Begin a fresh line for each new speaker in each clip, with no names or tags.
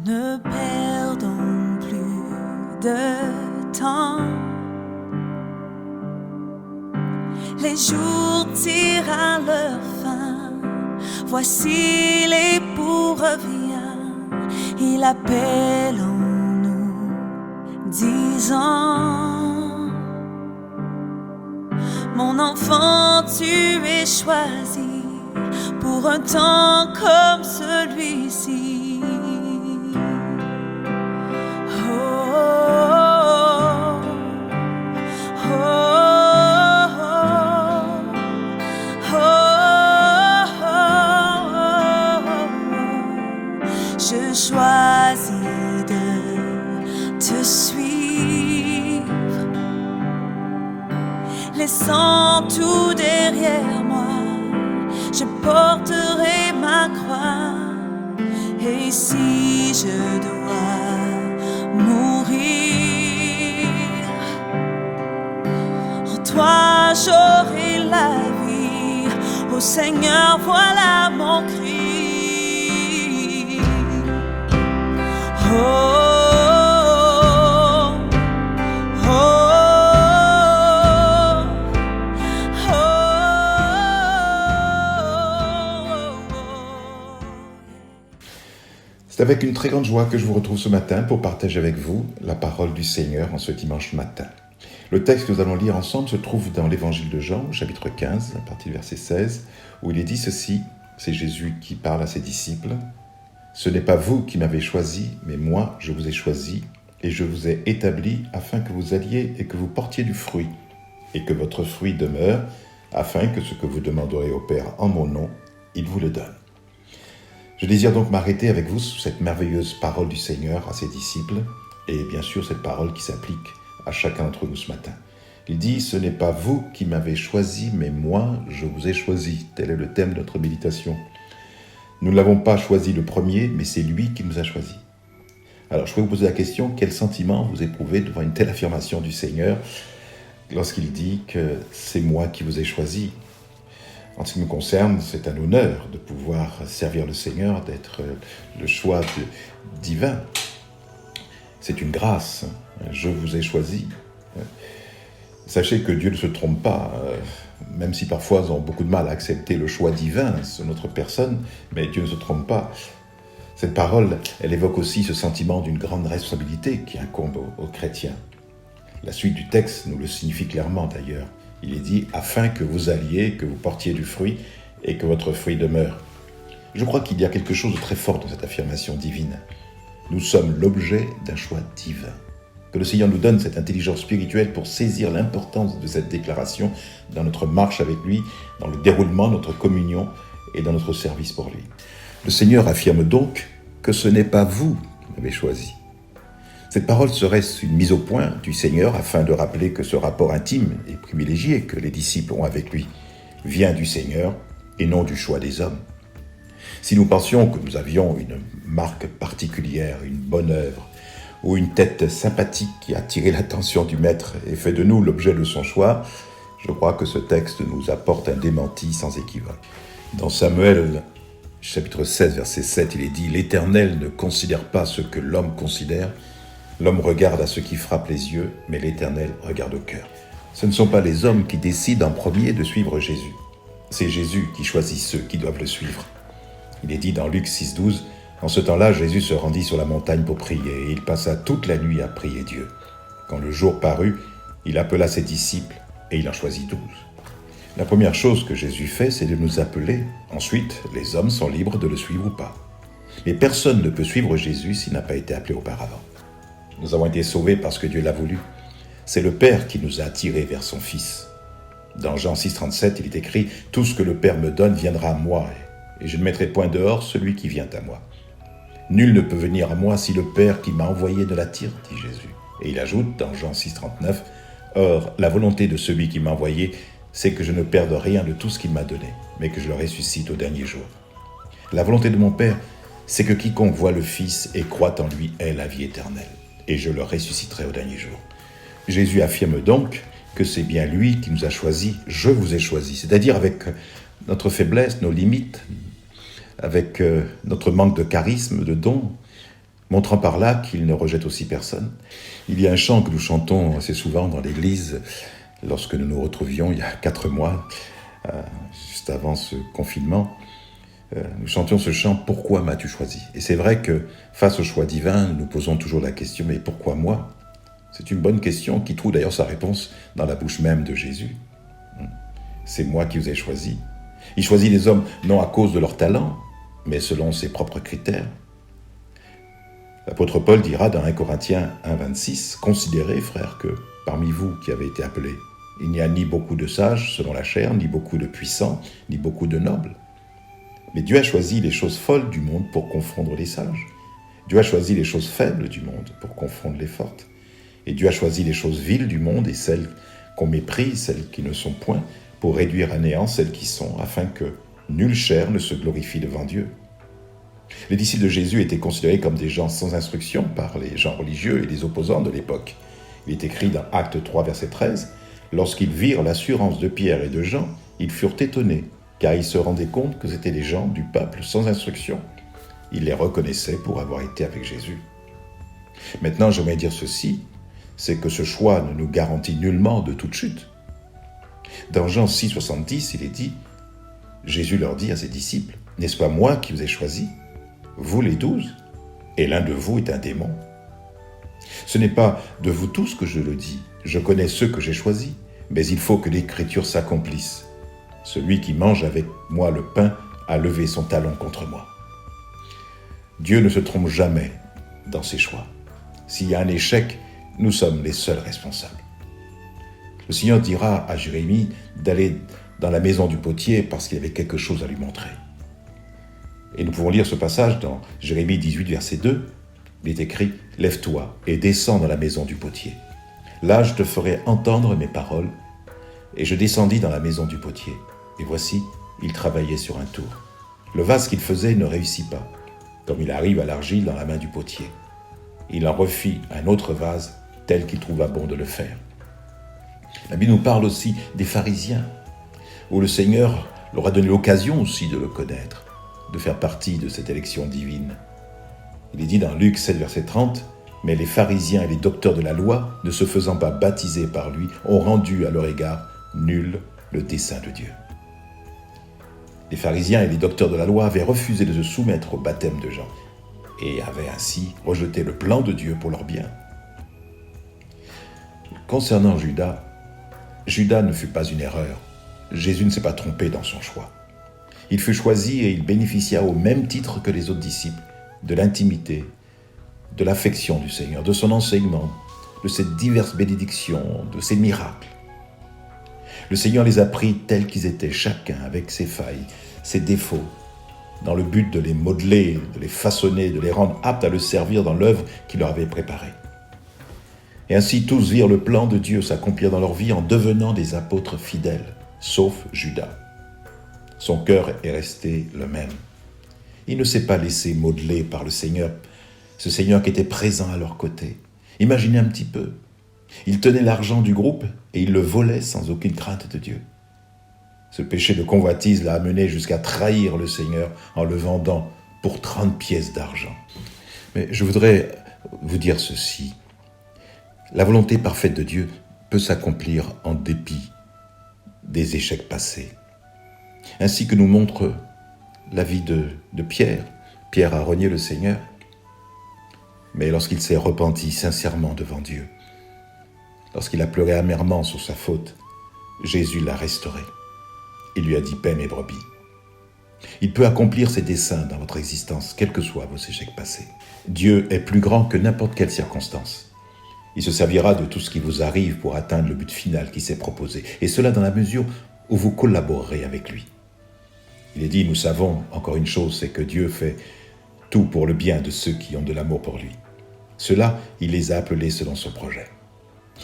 Ne perdons plus de temps. Les jours tirent à leur fin. Voici l'époux revient. Il appelle en nous, disant: mon enfant, tu es choisi pour un temps comme celui-ci. Je choisis de te suivre, laissant tout derrière moi. Je porterai ma croix, et si je dois mourir, en toi j'aurai la vie. Ô Seigneur, voilà mon cri. Oh, oh, oh, oh.
C'est avec une très grande joie que je vous retrouve ce matin pour partager avec vous la parole du Seigneur en ce dimanche matin. Le texte que nous allons lire ensemble se trouve dans l'évangile de Jean, chapitre 15, à partir du verset 16, où il est dit ceci, c'est Jésus qui parle à ses disciples. Ce n'est pas vous qui m'avez choisi, mais moi je vous ai choisi, et je vous ai établi afin que vous alliez et que vous portiez du fruit, et que votre fruit demeure, afin que ce que vous demanderez au Père en mon nom, il vous le donne. Je désire donc m'arrêter avec vous sur cette merveilleuse parole du Seigneur à ses disciples, et bien sûr cette parole qui s'applique à chacun d'entre nous ce matin. Il dit, ce n'est pas vous qui m'avez choisi, mais moi je vous ai choisi. Tel est le thème de notre méditation. Nous ne l'avons pas choisi le premier, mais c'est lui qui nous a choisis. Alors, je peux vous poser la question, quel sentiment vous éprouvez devant une telle affirmation du Seigneur lorsqu'il dit que c'est moi qui vous ai choisi? En ce qui me concerne, c'est un honneur de pouvoir servir le Seigneur, d'être le choix divin. C'est une grâce, je vous ai choisi. Sachez que Dieu ne se trompe pas, même si parfois nous avons beaucoup de mal à accepter le choix divin sur notre personne, mais Dieu ne se trompe pas. Cette parole, elle évoque aussi ce sentiment d'une grande responsabilité qui incombe aux chrétiens. La suite du texte nous le signifie clairement d'ailleurs. Il est dit « afin que vous alliez, que vous portiez du fruit et que votre fruit demeure ». Je crois qu'il y a quelque chose de très fort dans cette affirmation divine. Nous sommes l'objet d'un choix divin. Que le Seigneur nous donne cette intelligence spirituelle pour saisir l'importance de cette déclaration dans notre marche avec lui, dans le déroulement de notre communion et dans notre service pour lui. Le Seigneur affirme donc que ce n'est pas vous qui m'avez choisi. Cette parole serait une mise au point du Seigneur afin de rappeler que ce rapport intime et privilégié que les disciples ont avec lui vient du Seigneur et non du choix des hommes. Si nous pensions que nous avions une marque particulière, une bonne œuvre, ou une tête sympathique qui a attiré l'attention du Maître et fait de nous l'objet de son choix, je crois que ce texte nous apporte un démenti sans équivoque. Dans Samuel, chapitre 16, verset 7, il est dit « L'Éternel ne considère pas ce que l'homme considère, l'homme regarde à ce qui frappe les yeux, mais l'Éternel regarde au cœur. » Ce ne sont pas les hommes qui décident en premier de suivre Jésus. C'est Jésus qui choisit ceux qui doivent le suivre. Il est dit dans Luc 6, 12, « En ce temps-là, Jésus se rendit sur la montagne pour prier, et il passa toute la nuit à prier Dieu. Quand le jour parut, il appela ses disciples, et il en choisit 12. » La première chose que Jésus fait, c'est de nous appeler. Ensuite, les hommes sont libres de le suivre ou pas. Mais personne ne peut suivre Jésus s'il n'a pas été appelé auparavant. Nous avons été sauvés parce que Dieu l'a voulu. C'est le Père qui nous a attirés vers son Fils. Dans Jean 6, 37, il est écrit « Tout ce que le Père me donne viendra à moi, et je ne mettrai point dehors celui qui vient à moi. » Nul ne peut venir à moi si le Père qui m'a envoyé ne l'attire, dit Jésus. Et il ajoute dans Jean 6, 39, « Or, la volonté de celui qui m'a envoyé, c'est que je ne perde rien de tout ce qu'il m'a donné, mais que je le ressuscite au dernier jour. La volonté de mon Père, c'est que quiconque voit le Fils et croit en lui ait la vie éternelle, et je le ressusciterai au dernier jour. » Jésus affirme donc que c'est bien lui qui nous a choisis, « Je vous ai choisis », c'est-à-dire avec notre faiblesse, nos limites, avec notre manque de charisme, de dons, montrant par là qu'il ne rejette aussi personne. Il y a un chant que nous chantons assez souvent dans l'église, lorsque nous nous retrouvions il y a 4 mois, juste avant ce confinement. Nous chantions ce chant « Pourquoi m'as-tu choisi ?» Et c'est vrai que face au choix divin, nous posons toujours la question « Mais pourquoi moi ?» C'est une bonne question qui trouve d'ailleurs sa réponse dans la bouche même de Jésus. C'est moi qui vous ai choisi. Il choisit les hommes non à cause de leur talent, mais selon ses propres critères. L'apôtre Paul dira dans 1 Corinthiens 1, 26 « Considérez, frères, que parmi vous qui avez été appelés, il n'y a ni beaucoup de sages selon la chair, ni beaucoup de puissants, ni beaucoup de nobles. Mais Dieu a choisi les choses folles du monde pour confondre les sages. Dieu a choisi les choses faibles du monde pour confondre les fortes. Et Dieu a choisi les choses viles du monde et celles qu'on méprise, celles qui ne sont point, pour réduire à néant celles qui sont, afin que nulle chair ne se glorifie devant Dieu. » Les disciples de Jésus étaient considérés comme des gens sans instruction par les gens religieux et les opposants de l'époque. Il est écrit dans Actes 3, verset 13, « Lorsqu'ils virent l'assurance de Pierre et de Jean, ils furent étonnés, car ils se rendaient compte que c'étaient des gens du peuple sans instruction. Ils les reconnaissaient pour avoir été avec Jésus. » Maintenant, j'aimerais dire ceci, c'est que ce choix ne nous garantit nullement de toute chute. Dans Jean 6, 70, il est dit, Jésus leur dit à ses disciples, « N'est-ce pas moi qui vous ai choisis, vous les 12, et l'un de vous est un démon. Ce n'est pas de vous tous que je le dis, je connais ceux que j'ai choisis, mais il faut que l'Écriture s'accomplisse. Celui qui mange avec moi le pain a levé son talon contre moi. » Dieu ne se trompe jamais dans ses choix. S'il y a un échec, nous sommes les seuls responsables. Le Seigneur dira à Jérémie d'aller dans la maison du potier parce qu'il avait quelque chose à lui montrer. Et nous pouvons lire ce passage dans Jérémie 18, verset 2. Il est écrit « Lève-toi et descends dans la maison du potier. Là, je te ferai entendre mes paroles. » Et je descendis dans la maison du potier. Et voici, il travaillait sur un tour. Le vase qu'il faisait ne réussit pas, comme il arrive à l'argile dans la main du potier. Il en refit un autre vase tel qu'il trouva bon de le faire. La Bible nous parle aussi des pharisiens, où le Seigneur leur a donné l'occasion aussi de le connaître, de faire partie de cette élection divine. Il est dit dans Luc 7, verset 30, « Mais les pharisiens et les docteurs de la loi, ne se faisant pas baptiser par lui, ont rendu à leur égard nul le dessein de Dieu. » Les pharisiens et les docteurs de la loi avaient refusé de se soumettre au baptême de Jean et avaient ainsi rejeté le plan de Dieu pour leur bien. Concernant Judas, Judas ne fut pas une erreur. Jésus ne s'est pas trompé dans son choix. Il fut choisi et il bénéficia au même titre que les autres disciples de l'intimité, de l'affection du Seigneur, de son enseignement, de ses diverses bénédictions, de ses miracles. Le Seigneur les a pris tels qu'ils étaient, chacun avec ses failles, ses défauts, dans le but de les modeler, de les façonner, de les rendre aptes à le servir dans l'œuvre qu'il leur avait préparée. Et ainsi tous virent le plan de Dieu s'accomplir dans leur vie en devenant des apôtres fidèles, sauf Judas. Son cœur est resté le même. Il ne s'est pas laissé modeler par le Seigneur, ce Seigneur qui était présent à leur côté. Imaginez un petit peu. Il tenait l'argent du groupe et il le volait sans aucune crainte de Dieu. Ce péché de convoitise l'a amené jusqu'à trahir le Seigneur en le vendant pour 30 pièces d'argent. Mais je voudrais vous dire ceci. La volonté parfaite de Dieu peut s'accomplir en dépit des échecs passés. Ainsi que nous montre la vie de Pierre. Pierre a renié le Seigneur, mais lorsqu'il s'est repenti sincèrement devant Dieu, lorsqu'il a pleuré amèrement sur sa faute, Jésus l'a restauré. Il lui a dit « Paie mes brebis ». Il peut accomplir ses desseins dans votre existence, quels que soient vos échecs passés. Dieu est plus grand que n'importe quelle circonstance. Il se servira de tout ce qui vous arrive pour atteindre le but final qui s'est proposé, et cela dans la mesure où vous collaborerez avec lui. Il est dit, nous savons encore une chose, c'est que Dieu fait tout pour le bien de ceux qui ont de l'amour pour lui. Cela, il les a appelés selon son projet.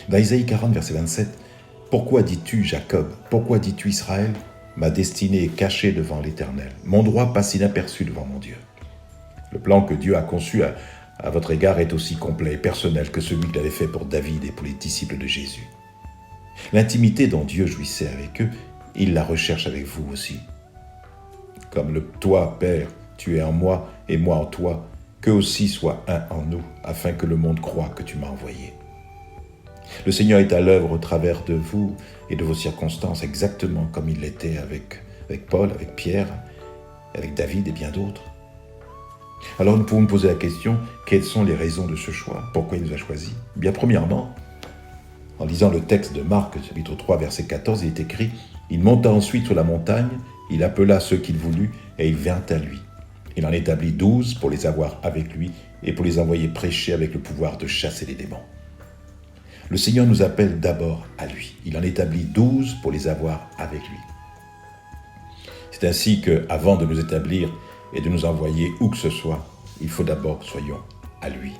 Dans Isaïe 40, verset 27, « Pourquoi dis-tu, Jacob, pourquoi dis-tu, Israël, ma destinée est cachée devant l'Éternel, mon droit passe inaperçu devant mon Dieu. » Le plan que Dieu a conçu à votre égard est aussi complet et personnel que celui qu'il avait fait pour David et pour les disciples de Jésus. L'intimité dont Dieu jouissait avec eux, il la recherche avec vous aussi. Comme toi, Père, tu es en moi et moi en toi, qu'eux aussi soient un en nous, afin que le monde croie que tu m'as envoyé. Le Seigneur est à l'œuvre au travers de vous et de vos circonstances, exactement comme il l'était avec Paul, avec Pierre, avec David et bien d'autres. Alors nous pouvons nous poser la question, quelles sont les raisons de ce choix? Pourquoi il nous a choisis? Bien premièrement, en lisant le texte de Marc, chapitre 3, verset 14, il est écrit « Il monta ensuite sur la montagne, il appela ceux qu'il voulut, et il vint à lui. Il en établit 12 pour les avoir avec lui et pour les envoyer prêcher avec le pouvoir de chasser les démons. » Le Seigneur nous appelle d'abord à lui. Il en établit 12 pour les avoir avec lui. C'est ainsi qu'avant de nous établir et de nous envoyer où que ce soit, il faut d'abord que soyons à lui.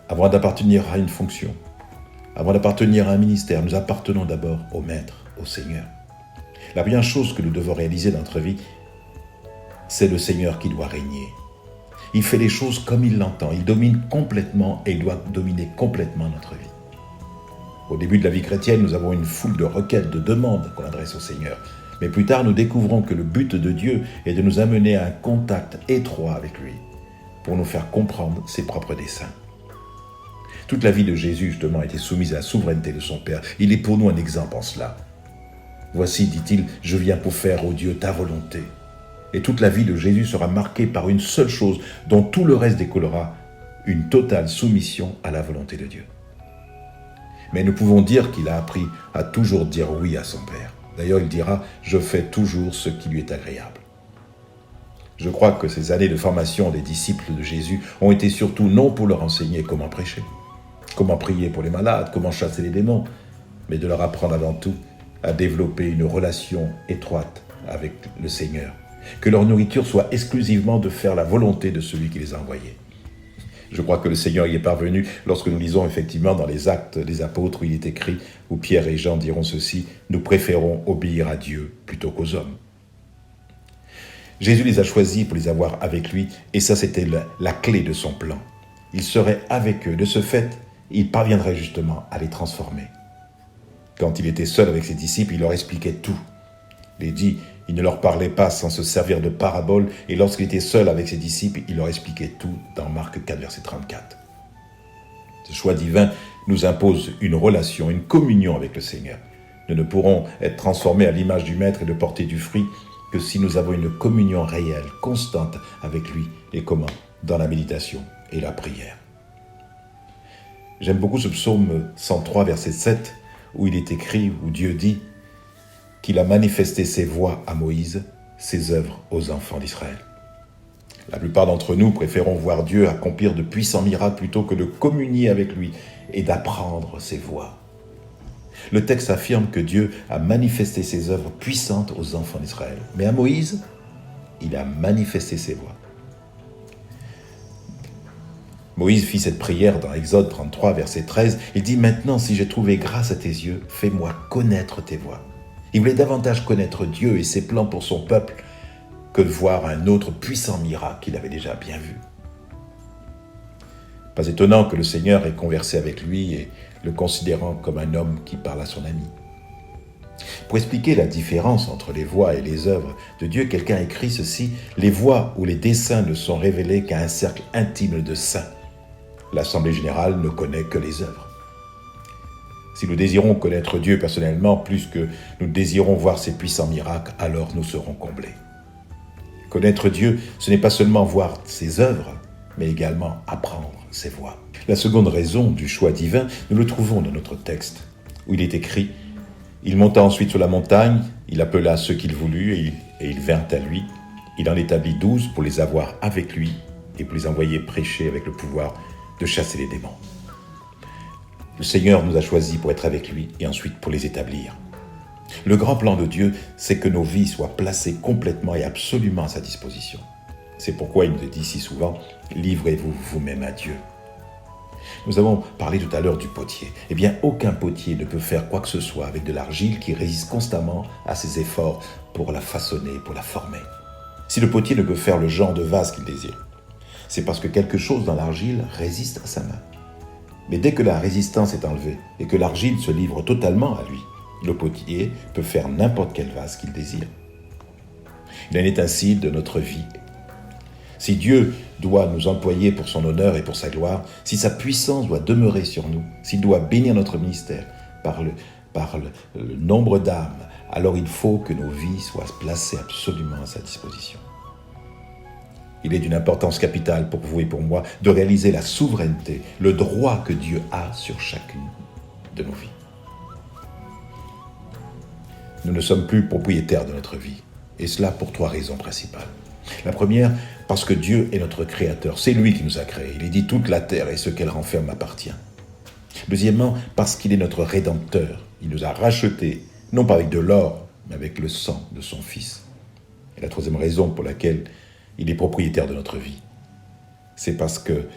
Avant d'appartenir à une fonction, avant d'appartenir à un ministère, nous appartenons d'abord au Maître, au Seigneur. La première chose que nous devons réaliser dans notre vie, c'est le Seigneur qui doit régner. Il fait les choses comme il l'entend, il domine complètement et il doit dominer complètement notre vie. Au début de la vie chrétienne, nous avons une foule de requêtes, de demandes qu'on adresse au Seigneur. Mais plus tard, nous découvrons que le but de Dieu est de nous amener à un contact étroit avec lui, pour nous faire comprendre ses propres desseins. Toute la vie de Jésus, justement, était soumise à la souveraineté de son Père. Il est pour nous un exemple en cela. Voici, dit-il, je viens pour faire, ô Dieu, ta volonté. Et toute la vie de Jésus sera marquée par une seule chose, dont tout le reste découlera, une totale soumission à la volonté de Dieu. Mais nous pouvons dire qu'il a appris à toujours dire oui à son Père. D'ailleurs, il dira « Je fais toujours ce qui lui est agréable ». Je crois que ces années de formation des disciples de Jésus ont été surtout non pour leur enseigner comment prêcher, comment prier pour les malades, comment chasser les démons, mais de leur apprendre avant tout à développer une relation étroite avec le Seigneur. Que leur nourriture soit exclusivement de faire la volonté de celui qui les a envoyés. Je crois que le Seigneur y est parvenu lorsque nous lisons effectivement dans les Actes des Apôtres où il est écrit, où Pierre et Jean diront ceci, « Nous préférons obéir à Dieu plutôt qu'aux hommes ». Jésus les a choisis pour les avoir avec lui et ça c'était la clé de son plan. Il serait avec eux. De ce fait, il parviendrait justement à les transformer. Quand il était seul avec ses disciples, il leur expliquait tout. Il est dit, il ne leur parlait pas sans se servir de paraboles, et lorsqu'il était seul avec ses disciples, il leur expliquait tout dans Marc 4, verset 34. Ce choix divin nous impose une relation, une communion avec le Seigneur. Nous ne pourrons être transformés à l'image du Maître et de porter du fruit que si nous avons une communion réelle, constante avec lui, et comment? Dans la méditation et la prière. J'aime beaucoup ce psaume 103, verset 7, où il est écrit, où Dieu dit qu'il a manifesté ses voies à Moïse, ses œuvres aux enfants d'Israël. La plupart d'entre nous préférons voir Dieu accomplir de puissants miracles plutôt que de communier avec lui et d'apprendre ses voies. Le texte affirme que Dieu a manifesté ses œuvres puissantes aux enfants d'Israël. Mais à Moïse, il a manifesté ses voies. Moïse fit cette prière dans Exode 33, verset 13. Il dit « Maintenant, si j'ai trouvé grâce à tes yeux, fais-moi connaître tes voies. » Il voulait davantage connaître Dieu et ses plans pour son peuple que de voir un autre puissant miracle qu'il avait déjà bien vu. Pas étonnant que le Seigneur ait conversé avec lui et le considérant comme un homme qui parle à son ami. Pour expliquer la différence entre les voies et les œuvres de Dieu, quelqu'un a écrit ceci, « Les voies ou les desseins ne sont révélés qu'à un cercle intime de saints. L'Assemblée générale ne connaît que les œuvres. » Si nous désirons connaître Dieu personnellement plus que nous désirons voir ses puissants miracles, alors nous serons comblés. Connaître Dieu, ce n'est pas seulement voir ses œuvres, mais également apprendre ses voies. La seconde raison du choix divin, nous le trouvons dans notre texte, où il est écrit « Il monta ensuite sur la montagne, il appela ceux qu'il voulut et il vint à lui. Il en établit 12 pour les avoir avec lui et pour les envoyer prêcher avec le pouvoir de chasser les démons. » Le Seigneur nous a choisis pour être avec lui et ensuite pour les établir. Le grand plan de Dieu, c'est que nos vies soient placées complètement et absolument à sa disposition. C'est pourquoi il nous dit si souvent « Livrez-vous vous-même à Dieu ». Nous avons parlé tout à l'heure du potier. Eh bien, aucun potier ne peut faire quoi que ce soit avec de l'argile qui résiste constamment à ses efforts pour la façonner, pour la former. Si le potier ne peut faire le genre de vase qu'il désire, c'est parce que quelque chose dans l'argile résiste à sa main. Mais dès que la résistance est enlevée et que l'argile se livre totalement à lui, le potier peut faire n'importe quel vase qu'il désire. Il en est ainsi de notre vie. Si Dieu doit nous employer pour son honneur et pour sa gloire, si sa puissance doit demeurer sur nous, s'il doit bénir notre ministère par le nombre d'âmes, alors il faut que nos vies soient placées absolument à sa disposition. Il est d'une importance capitale pour vous et pour moi de réaliser la souveraineté, le droit que Dieu a sur chacune de nos vies. Nous ne sommes plus propriétaires de notre vie, et cela pour 3 raisons principales. La première, parce que Dieu est notre Créateur, c'est lui qui nous a créés. Il est dit toute la terre et ce qu'elle renferme m'appartient. Deuxièmement, parce qu'il est notre Rédempteur. Il nous a rachetés, non pas avec de l'or, mais avec le sang de son Fils. Et la troisième raison pour laquelle il est propriétaire de notre vie, c'est parce que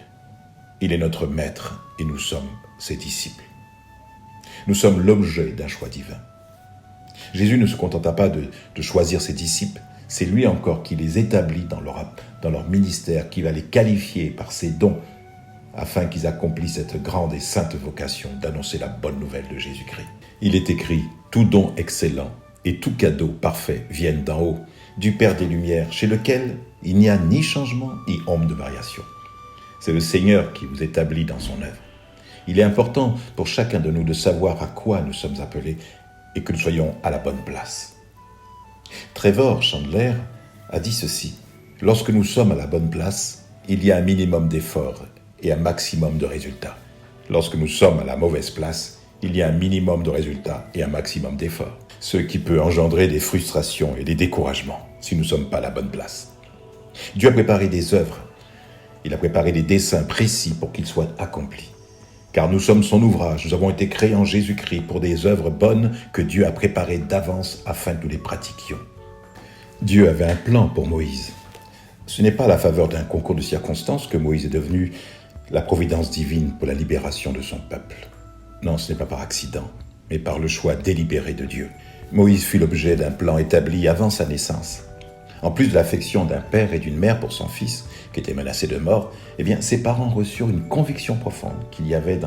il est notre Maître et nous sommes ses disciples. Nous sommes l'objet d'un choix divin. Jésus ne se contenta pas de choisir ses disciples, c'est lui encore qui les établit dans leur ministère, qui va les qualifier par ses dons, afin qu'ils accomplissent cette grande et sainte vocation d'annoncer la bonne nouvelle de Jésus-Christ. Il est écrit « Tout don excellent et tout cadeau parfait viennent d'en haut, du Père des Lumières, chez lequel il n'y a ni changement ni ombre de variation. » C'est le Seigneur qui vous établit dans son œuvre. Il est important pour chacun de nous de savoir à quoi nous sommes appelés et que nous soyons à la bonne place. Trevor Chandler a dit ceci: « Lorsque nous sommes à la bonne place, il y a un minimum d'efforts et un maximum de résultats. Lorsque nous sommes à la mauvaise place, il y a un minimum de résultats et un maximum d'efforts. Ce qui peut engendrer des frustrations et des découragements si nous ne sommes pas à la bonne place. » Dieu a préparé des œuvres. Il a préparé des desseins précis pour qu'ils soient accomplis. Car nous sommes son ouvrage, nous avons été créés en Jésus-Christ pour des œuvres bonnes que Dieu a préparées d'avance afin que nous les pratiquions. Dieu avait un plan pour Moïse. Ce n'est pas à la faveur d'un concours de circonstances que Moïse est devenu la providence divine pour la libération de son peuple. Non, ce n'est pas par accident, mais par le choix délibéré de Dieu. Moïse fut l'objet d'un plan établi avant sa naissance. En plus de l'affection d'un père et d'une mère pour son fils, qui était menacé de mort, eh bien, ses parents reçurent une conviction profonde qu'il y avait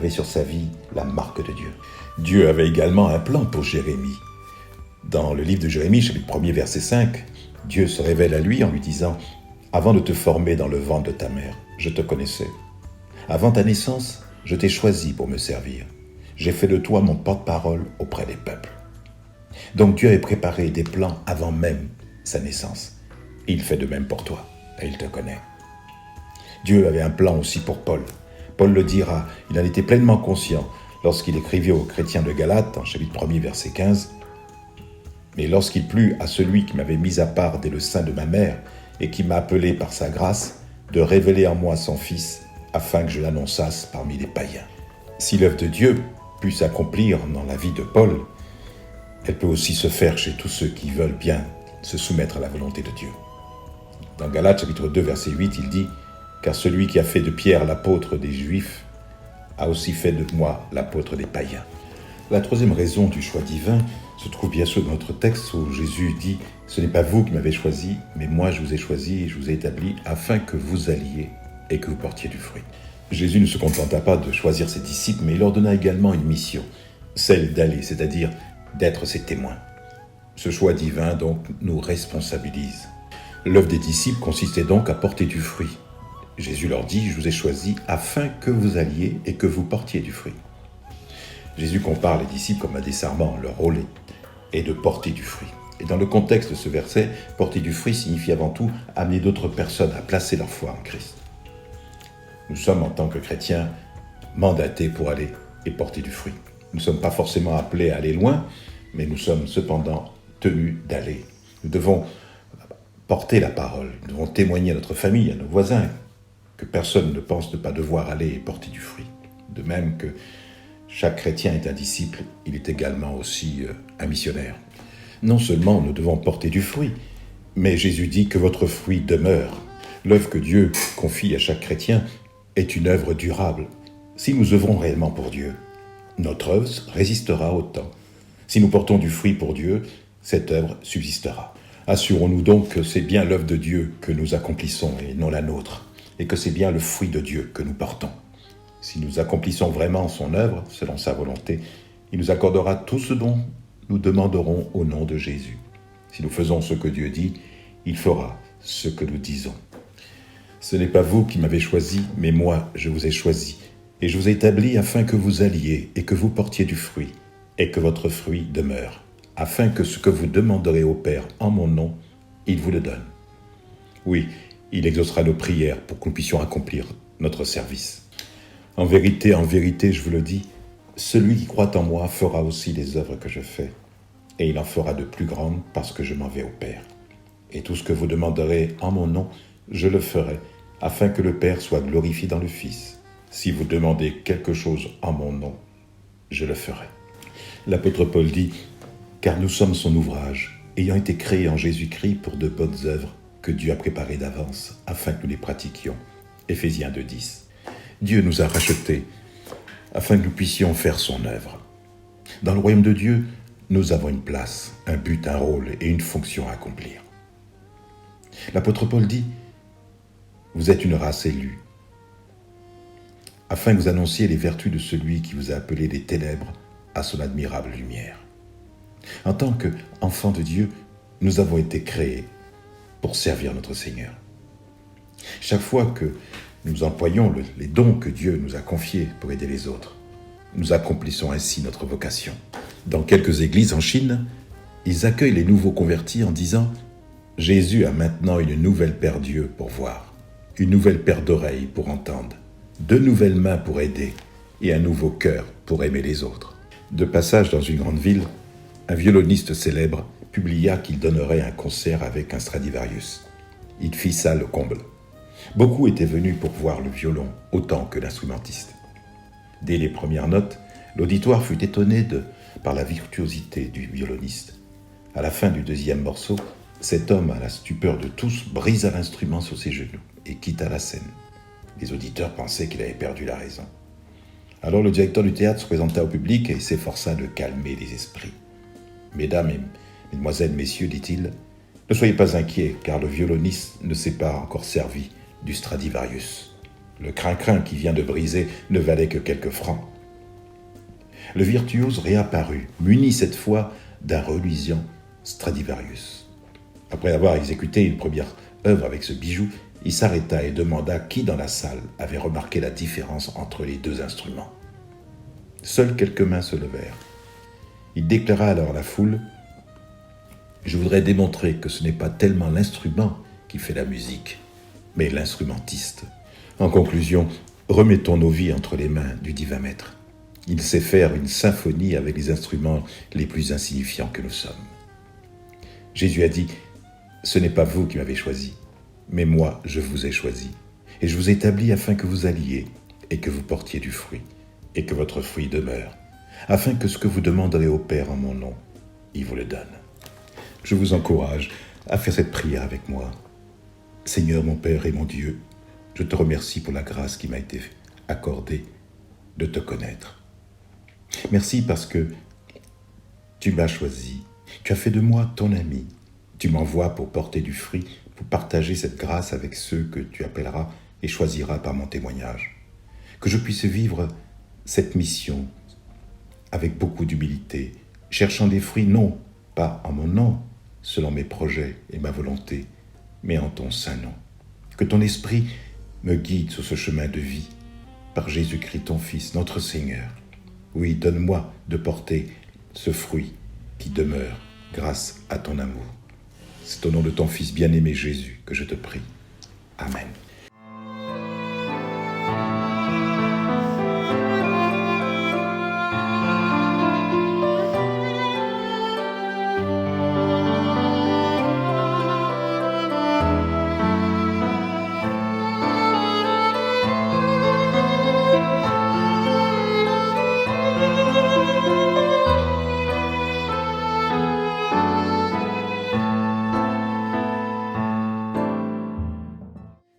sur sa vie la marque de Dieu. Dieu avait également un plan pour Jérémie. Dans le livre de Jérémie, chapitre 1er, verset 5, Dieu se révèle à lui en lui disant « Avant de te former dans le ventre de ta mère, je te connaissais. Avant ta naissance, je t'ai choisi pour me servir. J'ai fait de toi mon porte-parole auprès des peuples. » Donc Dieu avait préparé des plans avant même sa naissance. Et il fait de même pour toi, et il te connaît. Dieu avait un plan aussi pour Paul. Paul le dira, il en était pleinement conscient lorsqu'il écrivait aux chrétiens de Galate, en chapitre 1er, verset 15, « Mais lorsqu'il plut à celui qui m'avait mis à part dès le sein de ma mère et qui m'a appelé par sa grâce, de révéler en moi son Fils, afin que je l'annonçasse parmi les païens. » Si l'œuvre de Dieu put s'accomplir dans la vie de Paul, elle peut aussi se faire chez tous ceux qui veulent bien se soumettre à la volonté de Dieu. Dans Galates chapitre 2 verset 8, il dit « Car celui qui a fait de Pierre l'apôtre des Juifs a aussi fait de moi l'apôtre des païens. » La troisième raison du choix divin se trouve bien sûr dans notre texte où Jésus dit « Ce n'est pas vous qui m'avez choisi, mais moi je vous ai choisi et je vous ai établi afin que vous alliez et que vous portiez du fruit. » Jésus ne se contenta pas de choisir ses disciples, mais il leur donna également une mission, celle d'aller, c'est-à-dire d'être ses témoins. Ce choix divin, donc, nous responsabilise. L'œuvre des disciples consistait donc à porter du fruit. Jésus leur dit « Je vous ai choisis afin que vous alliez et que vous portiez du fruit. » Jésus compare les disciples comme à des serments. Leur rôle est de porter du fruit. Et dans le contexte de ce verset, porter du fruit signifie avant tout amener d'autres personnes à placer leur foi en Christ. Nous sommes, en tant que chrétiens, mandatés pour aller et porter du fruit. Nous ne sommes pas forcément appelés à aller loin, mais nous sommes cependant tenus d'aller. Nous devons porter la parole, nous devons témoigner à notre famille, à nos voisins, que personne ne pense ne pas devoir aller et porter du fruit. De même que chaque chrétien est un disciple, il est également aussi un missionnaire. Non seulement nous devons porter du fruit, mais Jésus dit que votre fruit demeure. L'œuvre que Dieu confie à chaque chrétien est une œuvre durable. Si nous œuvrons réellement pour Dieu, notre œuvre résistera au temps. Si nous portons du fruit pour Dieu, cette œuvre subsistera. Assurons-nous donc que c'est bien l'œuvre de Dieu que nous accomplissons et non la nôtre, et que c'est bien le fruit de Dieu que nous portons. Si nous accomplissons vraiment son œuvre, selon sa volonté, il nous accordera tout ce dont nous demanderons au nom de Jésus. Si nous faisons ce que Dieu dit, il fera ce que nous disons. Ce n'est pas vous qui m'avez choisi, mais moi je vous ai choisi. Et je vous ai établi afin que vous alliez et que vous portiez du fruit, et que votre fruit demeure, afin que ce que vous demanderez au Père en mon nom, il vous le donne. Oui, il exaucera nos prières pour que nous puissions accomplir notre service. En vérité, je vous le dis, celui qui croit en moi fera aussi les œuvres que je fais, et il en fera de plus grandes parce que je m'en vais au Père. Et tout ce que vous demanderez en mon nom, je le ferai, afin que le Père soit glorifié dans le Fils. Si vous demandez quelque chose en mon nom, je le ferai. L'apôtre Paul dit, « Car nous sommes son ouvrage, ayant été créés en Jésus-Christ pour de bonnes œuvres que Dieu a préparées d'avance, afin que nous les pratiquions. » Éphésiens 2,10. Dieu nous a rachetés, afin que nous puissions faire son œuvre. Dans le royaume de Dieu, nous avons une place, un but, un rôle et une fonction à accomplir. L'apôtre Paul dit, « Vous êtes une race élue, afin que vous annonciez les vertus de celui qui vous a appelé des ténèbres à son admirable lumière. » En tant qu'enfants de Dieu, nous avons été créés pour servir notre Seigneur. Chaque fois que nous employons les dons que Dieu nous a confiés pour aider les autres, nous accomplissons ainsi notre vocation. Dans quelques églises en Chine, ils accueillent les nouveaux convertis en disant « Jésus a maintenant une nouvelle paire d'yeux pour voir, une nouvelle paire d'oreilles pour entendre, 2 nouvelles mains pour aider et un nouveau cœur pour aimer les autres. » De passage dans une grande ville, un violoniste célèbre publia qu'il donnerait un concert avec un Stradivarius. Il fit ça le comble. Beaucoup étaient venus pour voir le violon autant que l'instrumentiste. Dès les premières notes, l'auditoire fut étonné par la virtuosité du violoniste. À la fin du 2e morceau, cet homme, à la stupeur de tous, brisa l'instrument sur ses genoux et quitta la scène. Les auditeurs pensaient qu'il avait perdu la raison. Alors le directeur du théâtre se présenta au public et s'efforça de calmer les esprits. « Mesdames et mesdemoiselles, messieurs, dit-il, ne soyez pas inquiets, car le violoniste ne s'est pas encore servi du Stradivarius. Le crin-crin qui vient de briser ne valait que quelques francs. » Le virtuose réapparut, muni cette fois d'un reluisant Stradivarius. Après avoir exécuté une première œuvre avec ce bijou, il s'arrêta et demanda qui dans la salle avait remarqué la différence entre les 2 instruments. Seules quelques mains se levèrent. Il déclara alors à la foule « Je voudrais démontrer que ce n'est pas tellement l'instrument qui fait la musique, mais l'instrumentiste. En conclusion, remettons nos vies entre les mains du divin maître. Il sait faire une symphonie avec les instruments les plus insignifiants que nous sommes. » Jésus a dit « Ce n'est pas vous qui m'avez choisi, mais moi je vous ai choisi, et je vous ai établi afin que vous alliez et que vous portiez du fruit, et que votre fruit demeure, afin que ce que vous demanderez au Père en mon nom, il vous le donne. » Je vous encourage à faire cette prière avec moi. Seigneur, mon Père et mon Dieu, je te remercie pour la grâce qui m'a été accordée de te connaître. Merci parce que tu m'as choisi, tu as fait de moi ton ami, tu m'envoies pour porter du fruit, pour partager cette grâce avec ceux que tu appelleras et choisiras par mon témoignage. Que je puisse vivre cette mission avec beaucoup d'humilité, cherchant des fruits non pas en mon nom, selon mes projets et ma volonté, mais en ton saint nom. Que ton esprit me guide sur ce chemin de vie, par Jésus-Christ ton Fils, notre Seigneur. Oui, donne-moi de porter ce fruit qui demeure grâce à ton amour. C'est au nom de ton Fils bien-aimé Jésus que je te prie. Amen.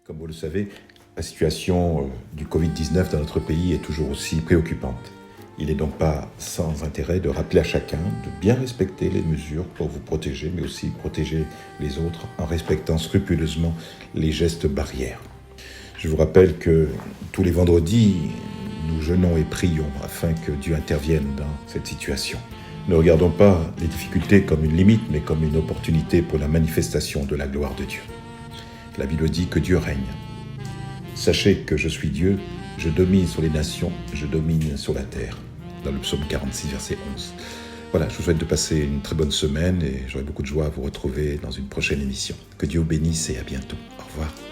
Comme vous le savez, la situation du Covid-19 dans notre pays est toujours aussi préoccupante. Il n'est donc pas sans intérêt de rappeler à chacun de bien respecter les mesures pour vous protéger, mais aussi protéger les autres en respectant scrupuleusement les gestes barrières. Je vous rappelle que tous les vendredis, nous jeûnons et prions afin que Dieu intervienne dans cette situation. Ne regardons pas les difficultés comme une limite, mais comme une opportunité pour la manifestation de la gloire de Dieu. La Bible dit que Dieu règne Sachez que je suis Dieu, je domine sur les nations, je domine sur la terre. Dans le psaume 46, verset 11. Voilà, je vous souhaite de passer une très bonne semaine et j'aurai beaucoup de joie à vous retrouver dans une prochaine émission. Que Dieu vous bénisse et à bientôt. Au revoir.